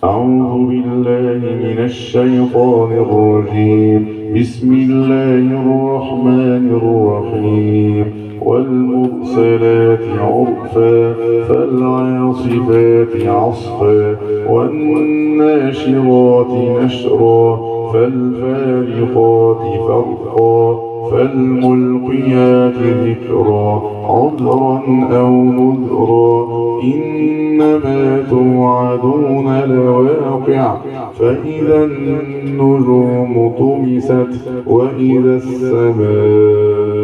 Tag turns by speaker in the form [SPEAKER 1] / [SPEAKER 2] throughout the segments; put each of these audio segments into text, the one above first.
[SPEAKER 1] أعوذ بالله من الشيطان الرجيم. بسم الله الرحمن الرحيم. والمرسلات عرفا فالعاصفات عصفا والناشرات نشرا فالفارقات فرقا فالملقيات ذكرا عذرا أو نذرا إنما توعدون لواقع فإذا النجوم طمست وإذا السماء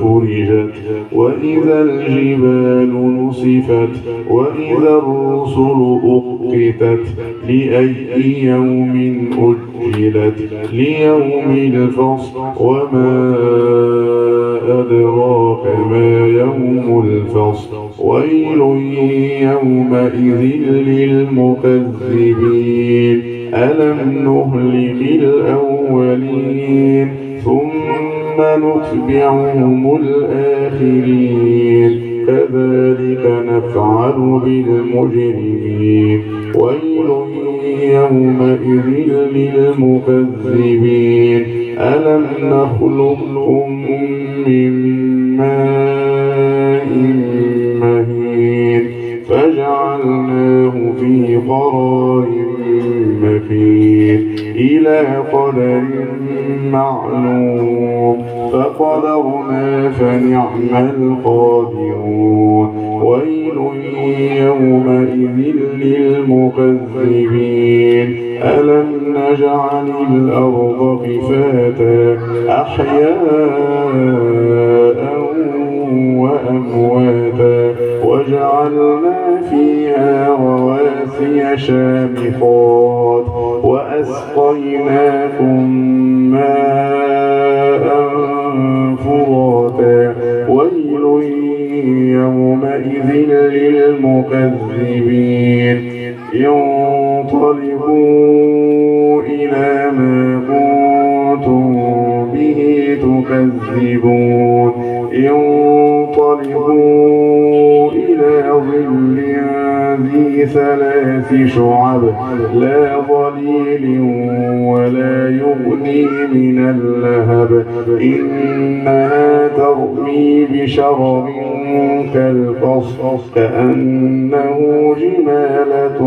[SPEAKER 1] فرجت وإذا الجبال نصفت وإذا الرسل أقتت لأي يوم أجلت ليوم الفصل وما أدراك ما يوم الفصل ويل يومئذ للمكذبين ألم نهلك الأولين ثم نتبعهم الآخرين كذلك نفعل بالمجرمين ويل يومئذ للمكذبين ألم نخلقكم من ماء مهين فجعلناه في قرار مكين إلى قدر معلوم فقدرنا فنعم القادرون ويل يومئذ للمكذبين ألم نجعل الأرض كفاتا أحياء وأمواتا وجعلنا فيها رواسي شامخات وأسقيناكم ماء فراتا ويل يومئذ للمكذبين انطلقوا إلى ما كنتم به تكذبون انطلقوا إلى ظل ذي ثلاث شعب لا ظليل ولا يغني من اللهب إنها ترمي بشرر كالقصر كأنه جمالة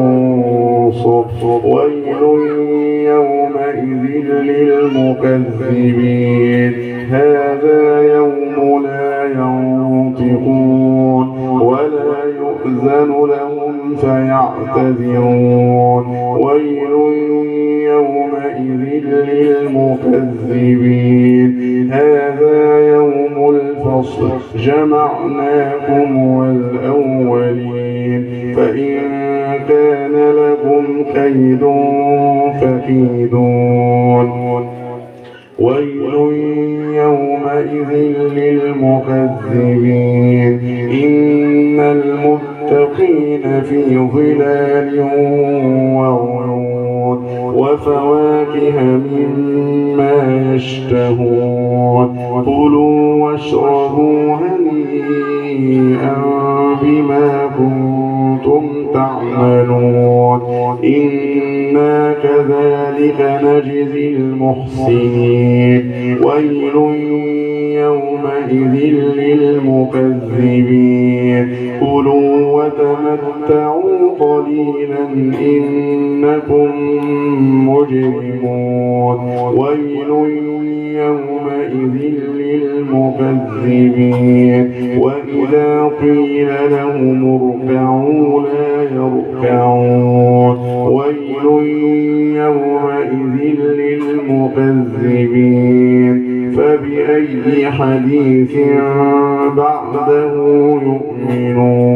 [SPEAKER 1] صفر ويل يومئذ للمكذبين هذا يوم لا ينطقون ولا يؤذن لهم فيعتذرون ويل يومئذ للمكذبين هذا يوم الفصل جمعناكم والأولين فإن كان لكم كيد فكيدون ويل يومئذ للمكذبين إن المتقين في ظلال وعيون وفواكه مما يشتهون كلوا واشربوا هنيئا بما كنتم تعملون إنا كذلك نجزي المحسنين ويل يومئذ للمكذبين كلوا وتمتعوا قليلا إنكم مجرمون ويل يومئذ للمكذبين وإذا قيل لهم اركعوا لا يركعون ويل يومئذ للمكذبين فبأي حديث بعده يؤمنون